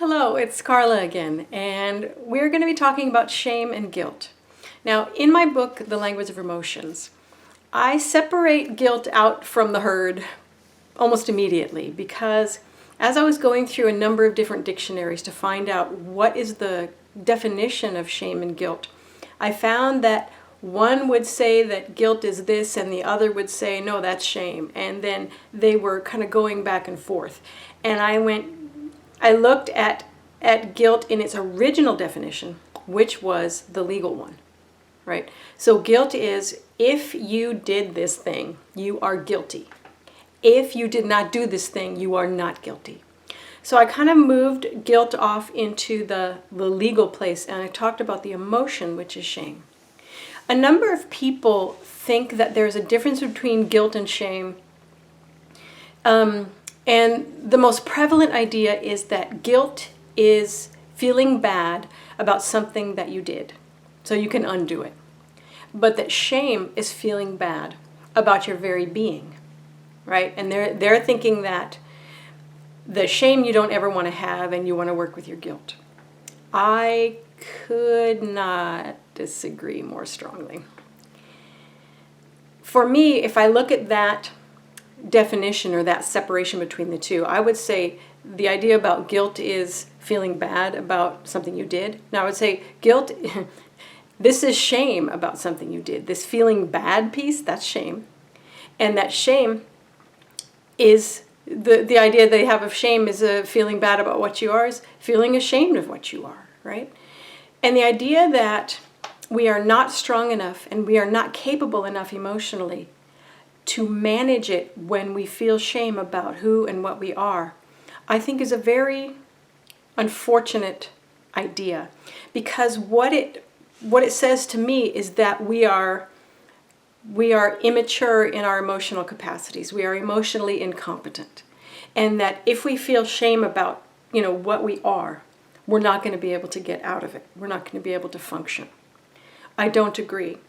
Hello, it's Carla again, and we're going to be talking about shame and guilt. Now, in my book, The Language of Emotions, I separate guilt out from the herd almost immediately because as I was going through a number of different dictionaries to find out what is the definition of shame and guilt, I found that one would say that guilt is this and the other would say, no, that's shame. And then they were kind of going back and forth. And I looked at guilt in its original definition, which was the legal one, right? So guilt is if you did this thing, you are guilty. If you did not do this thing, you are not guilty. So I kind of moved guilt off into the legal place, and I talked about the emotion, which is shame. A number of people think that there's a difference between guilt and shame. And the most prevalent idea is that guilt is feeling bad about something that you did, so you can undo it. But that shame is feeling bad about your very being, right? And they're thinking that the shame you don't ever want to have and you want to work with your guilt. I could not disagree more strongly. For me, if I look at that definition or that separation between the two, I would say the idea about guilt is feeling bad about something you did. Now I would say guilt, this is shame about something you did. This feeling bad piece, that's shame. And that shame is, the idea they have of shame is a feeling bad about what you are, is feeling ashamed of what you are, right? And the idea that we are not strong enough and we are not capable enough emotionally to manage it when we feel shame about who and what we are, I think is a very unfortunate idea, because what it says to me is that we are immature in our emotional capacities. We are emotionally incompetent, and that if we feel shame about what we are, we're not going to be able to get out of it. We're not going to be able to function. I don't agree.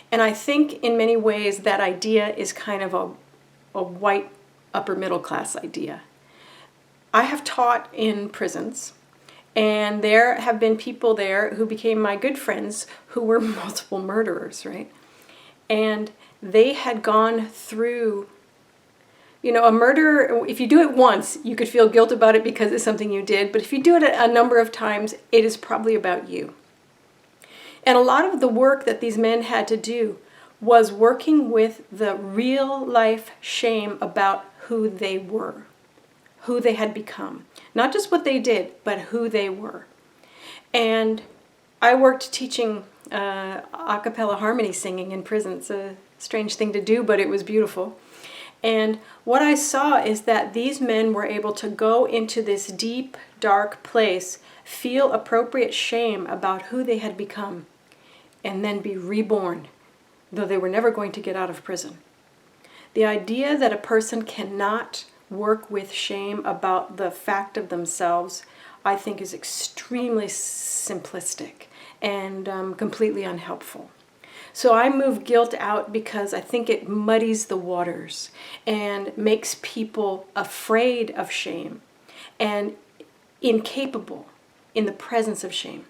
And I think in many ways that idea is kind of a white upper middle class idea. I have taught in prisons, and there have been people there who became my good friends who were multiple murderers, right? And they had gone through, a murder. If you do it once, you could feel guilt about it because it's something you did. But if you do it a number of times, it is probably about you. And a lot of the work that these men had to do was working with the real life shame about who they were, who they had become. Not just what they did, but who they were. And I worked teaching a cappella harmony singing in prison. It's a strange thing to do, but it was beautiful. And what I saw is that these men were able to go into this deep, dark place, feel appropriate shame about who they had become, and then be reborn, though they were never going to get out of prison. The idea that a person cannot work with shame about the fact of themselves, I think, is extremely simplistic and completely unhelpful. So I move guilt out because I think it muddies the waters and makes people afraid of shame and incapable in the presence of shame.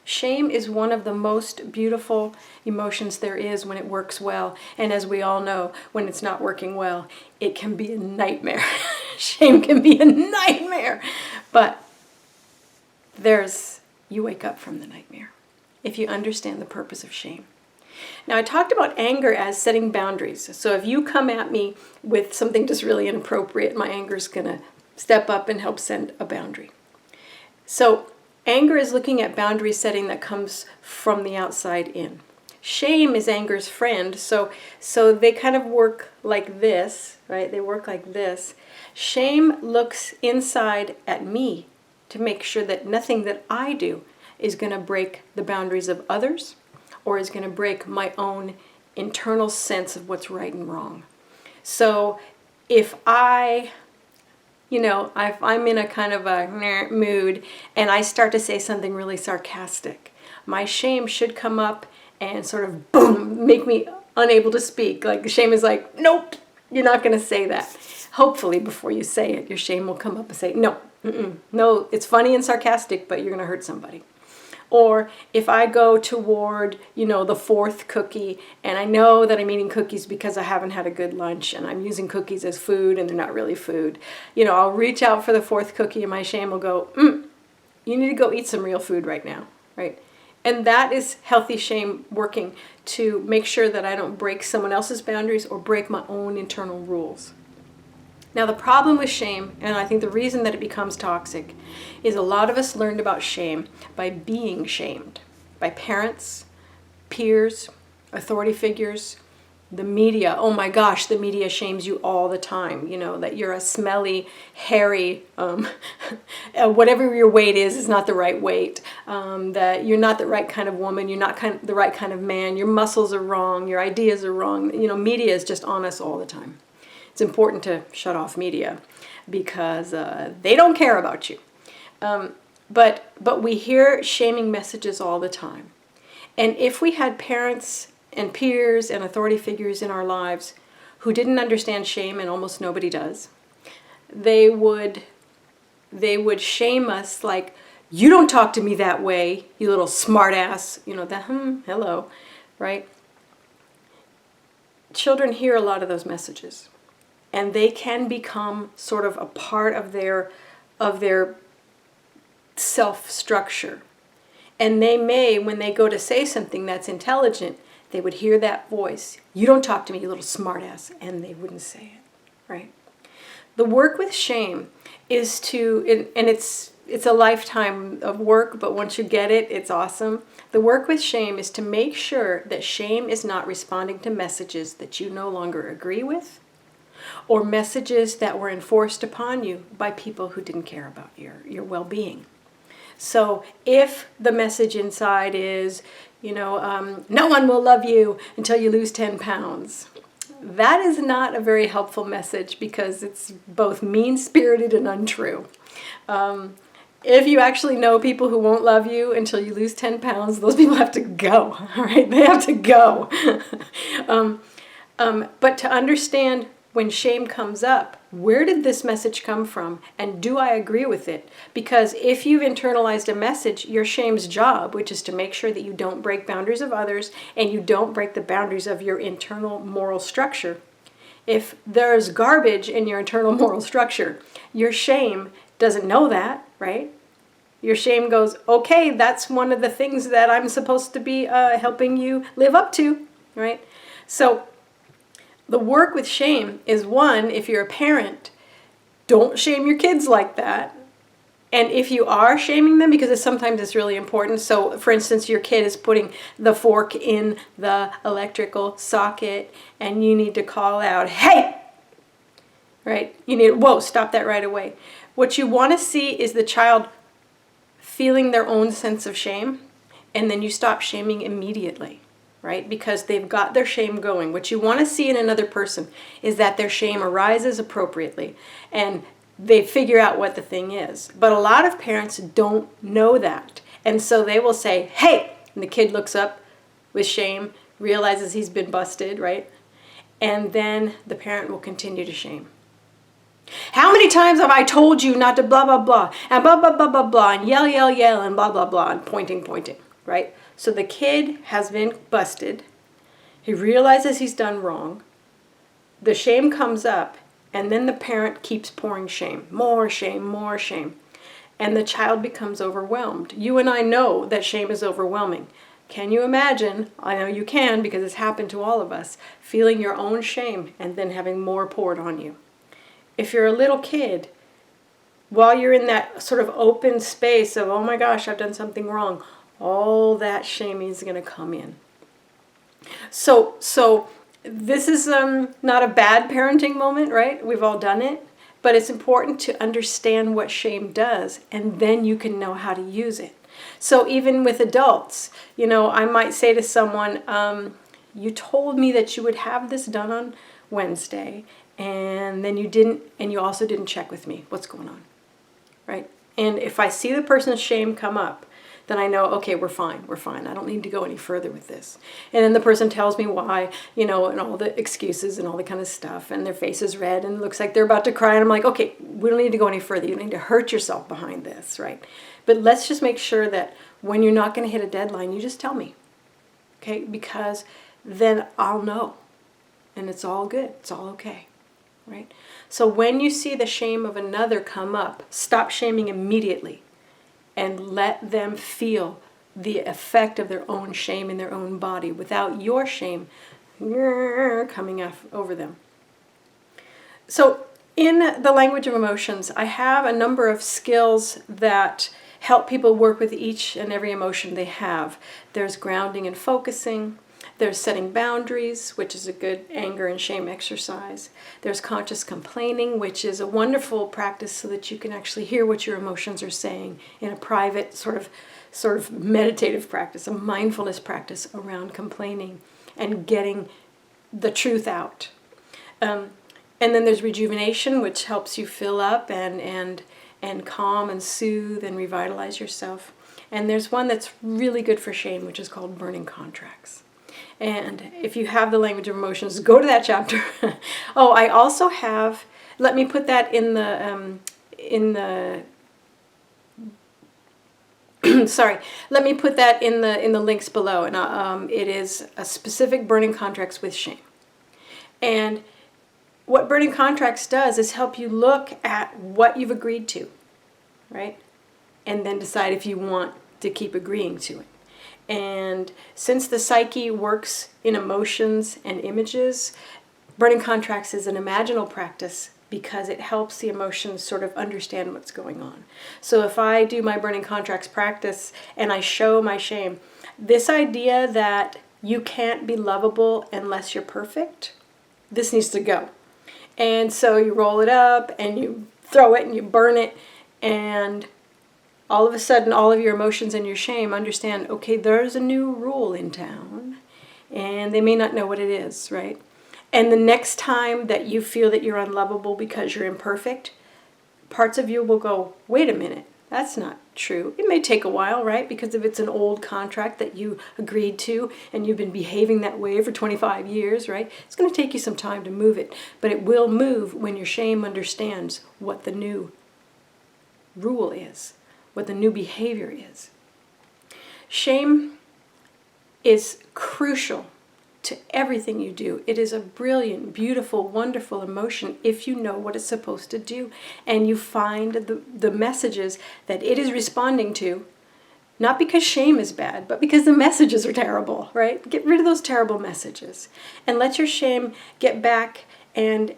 Shame is one of the most beautiful emotions there is when it works well. And as we all know, when it's not working well, it can be a nightmare. Shame can be a nightmare. But you wake up from the nightmare if you understand the purpose of shame. Now, I talked about anger as setting boundaries. So if you come at me with something just really inappropriate, my anger is going to step up and help send a boundary. So anger is looking at boundary setting that comes from the outside in. Shame is anger's friend, so they kind of work like this, right? They work like this. Shame looks inside at me to make sure that nothing that I do is going to break the boundaries of others or is going to break my own internal sense of what's right and wrong. So if I'm in a kind of a mood and I start to say something really sarcastic, my shame should come up and sort of boom, make me unable to speak. Like the shame is like, nope, you're not going to say that. Hopefully before you say it, your shame will come up and say, no, No, it's funny and sarcastic, but you're going to hurt somebody. Or if I go toward, the fourth cookie, and I know that I'm eating cookies because I haven't had a good lunch and I'm using cookies as food and they're not really food, I'll reach out for the fourth cookie and my shame will go, you need to go eat some real food right now, right? And that is healthy shame working to make sure that I don't break someone else's boundaries or break my own internal rules. Now, the problem with shame, and I think the reason that it becomes toxic, is a lot of us learned about shame by being shamed by parents, peers, authority figures, the media. Oh my gosh, the media shames you all the time. That you're a smelly, hairy, whatever your weight is not the right weight. That you're not the right kind of woman. You're not the right kind of man. Your muscles are wrong. Your ideas are wrong. Media is just on us all the time. It's important to shut off media because they don't care about you. But we hear shaming messages all the time. And if we had parents and peers and authority figures in our lives who didn't understand shame, and almost nobody does, they would shame us like, you don't talk to me that way, you little smart ass, hello, right? Children hear a lot of those messages. And they can become sort of a part of their self-structure. And they may, when they go to say something that's intelligent, they would hear that voice. You don't talk to me, you little smartass. And they wouldn't say it, right? The work with shame is and it's a lifetime of work, but once you get it, it's awesome. The work with shame is to make sure that shame is not responding to messages that you no longer agree with, or messages that were enforced upon you by people who didn't care about your well-being. So if the message inside is, no one will love you until you lose 10 pounds, that is not a very helpful message because it's both mean-spirited and untrue. If you actually know people who won't love you until you lose 10 pounds, those people have to go, all right? They have to go. But to understand when shame comes up, where did this message come from? And do I agree with it? Because if you've internalized a message, your shame's job, which is to make sure that you don't break boundaries of others and you don't break the boundaries of your internal moral structure. If there's garbage in your internal moral structure, your shame doesn't know that, right? Your shame goes, okay, that's one of the things that I'm supposed to be helping you live up to, right? So the work with shame is, one, if you're a parent, don't shame your kids like that. And if you are shaming them, because sometimes it's really important. So, for instance, your kid is putting the fork in the electrical socket and you need to call out, hey! Right? Whoa, stop that right away. What you want to see is the child feeling their own sense of shame, and then you stop shaming immediately. Right? Because they've got their shame going. What you want to see in another person is that their shame arises appropriately and they figure out what the thing is. But a lot of parents don't know that. And so they will say, hey, and the kid looks up with shame, realizes he's been busted, right? And then the parent will continue to shame. How many times have I told you not to blah, blah, blah, and blah, blah, blah, blah, blah, and yell, yell, yell, and blah, blah, blah, and pointing, right? So the kid has been busted. He realizes he's done wrong. The shame comes up, and then the parent keeps pouring shame. More shame, more shame. And the child becomes overwhelmed. You and I know that shame is overwhelming. Can you imagine? I know you can because it's happened to all of us. Feeling your own shame and then having more poured on you. If you're a little kid, while you're in that sort of open space of, oh my gosh, I've done something wrong, all that shaming is going to come in. So this is not a bad parenting moment, right? We've all done it. But it's important to understand what shame does, and then you can know how to use it. So even with adults, I might say to someone, you told me that you would have this done on Wednesday, and then you didn't, and you also didn't check with me. What's going on, right? And if I see the person's shame come up, then I know, okay, we're fine. I don't need to go any further with this. And then the person tells me why, and all the excuses and all the kind of stuff, and their face is red and it looks like they're about to cry. And I'm like, okay, we don't need to go any further. You don't need to hurt yourself behind this, right? But let's just make sure that when you're not going to hit a deadline, you just tell me, okay? Because then I'll know, and it's all good. It's all okay, right? So when you see the shame of another come up, stop shaming immediately and let them feel the effect of their own shame in their own body without your shame coming over them. So in the language of emotions, I have a number of skills that help people work with each and every emotion they have. There's grounding and focusing. There's setting boundaries, which is a good anger and shame exercise. There's conscious complaining, which is a wonderful practice so that you can actually hear what your emotions are saying in a private sort of meditative practice, a mindfulness practice around complaining and getting the truth out. And then there's rejuvenation, which helps you fill up and calm and soothe and revitalize yourself. And there's one that's really good for shame, which is called burning contracts. And if you have the language of emotions, go to that chapter. Oh, I also have, let me put that in the sorry, let me put that in the links below. And it is a specific burning contracts with shame. And what burning contracts does is help you look at what you've agreed to, right? And then decide if you want to keep agreeing to it. And since the psyche works in emotions and images, burning contracts is an imaginal practice because it helps the emotions sort of understand what's going on. So if I do my burning contracts practice and I show my shame, this idea that you can't be lovable unless you're perfect, this needs to go. And so you roll it up and you throw it and you burn it, and all of a sudden all of your emotions and your shame understand, okay, there's a new rule in town, and they may not know what it is, right? And the next time that you feel that you're unlovable because you're imperfect, parts of you will go, wait a minute, that's not true. It may take a while, right? Because if it's an old contract that you agreed to and you've been behaving that way for 25 years, right? It's going to take you some time to move it, but it will move when your shame understands what the new rule is, what the new behavior is. Shame is crucial to everything you do. It is a brilliant, beautiful, wonderful emotion if you know what it's supposed to do and you find the messages that it is responding to, not because shame is bad, but because the messages are terrible, right? Get rid of those terrible messages and let your shame get back and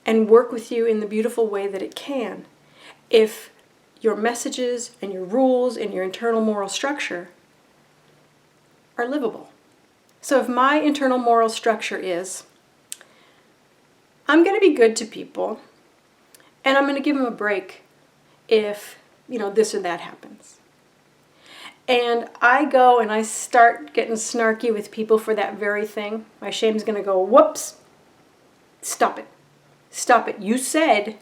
work with you in the beautiful way that it can. If your messages and your rules and your internal moral structure are livable. So if my internal moral structure is, I'm going to be good to people, and I'm going to give them a break if, this or that happens. And I go and I start getting snarky with people for that very thing, my shame's going to go, whoops, stop it. Stop it. You said,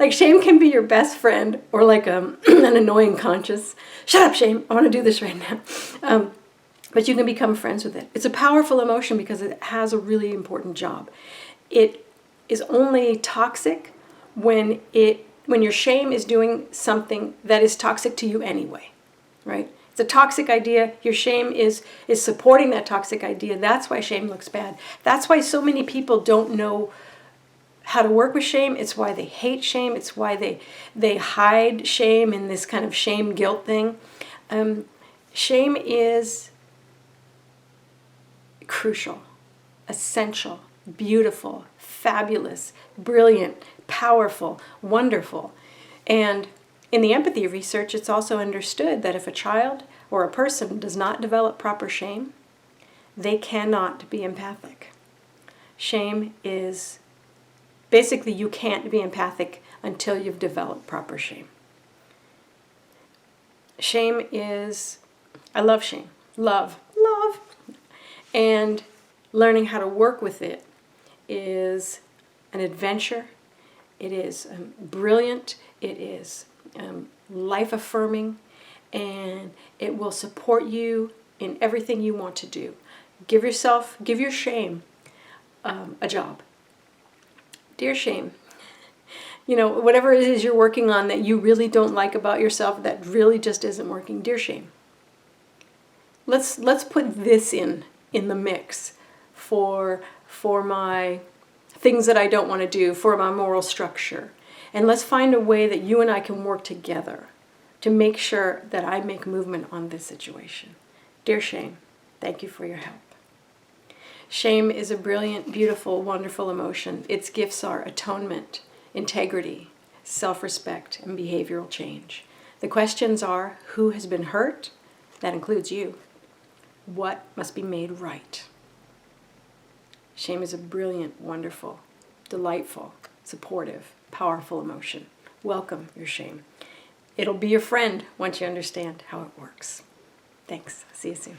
like shame can be your best friend or like an annoying conscience. Shut up, shame. I want to do this right now. But you can become friends with it. It's a powerful emotion because it has a really important job. It is only toxic when your shame is doing something that is toxic to you anyway, right? It's a toxic idea. Your shame is supporting that toxic idea. That's why shame looks bad. That's why so many people don't know how to work with shame. It's why they hate shame. It's why they hide shame in this kind of shame guilt thing. Shame is crucial, essential, beautiful, fabulous, brilliant, powerful, wonderful. And in the empathy research, it's also understood that if a child or a person does not develop proper shame, they cannot be empathic. Shame is basically, you can't be empathic until you've developed proper shame. Shame is, I love shame. Love. And learning how to work with it is an adventure. It is brilliant. It is life-affirming. and it will support you in everything you want to do. Give your shame a job. Dear shame, whatever it is you're working on that you really don't like about yourself, that really just isn't working, dear shame. Let's put this in the mix for my things that I don't want to do, for my moral structure. And let's find a way that you and I can work together to make sure that I make movement on this situation. Dear shame, thank you for your help. Shame is a brilliant, beautiful, wonderful emotion. Its gifts are atonement, integrity, self-respect, and behavioral change. The questions are, who has been hurt? That includes you. What must be made right? Shame is a brilliant, wonderful, delightful, supportive, powerful emotion. Welcome your shame. It'll be your friend once you understand how it works. Thanks. See you soon.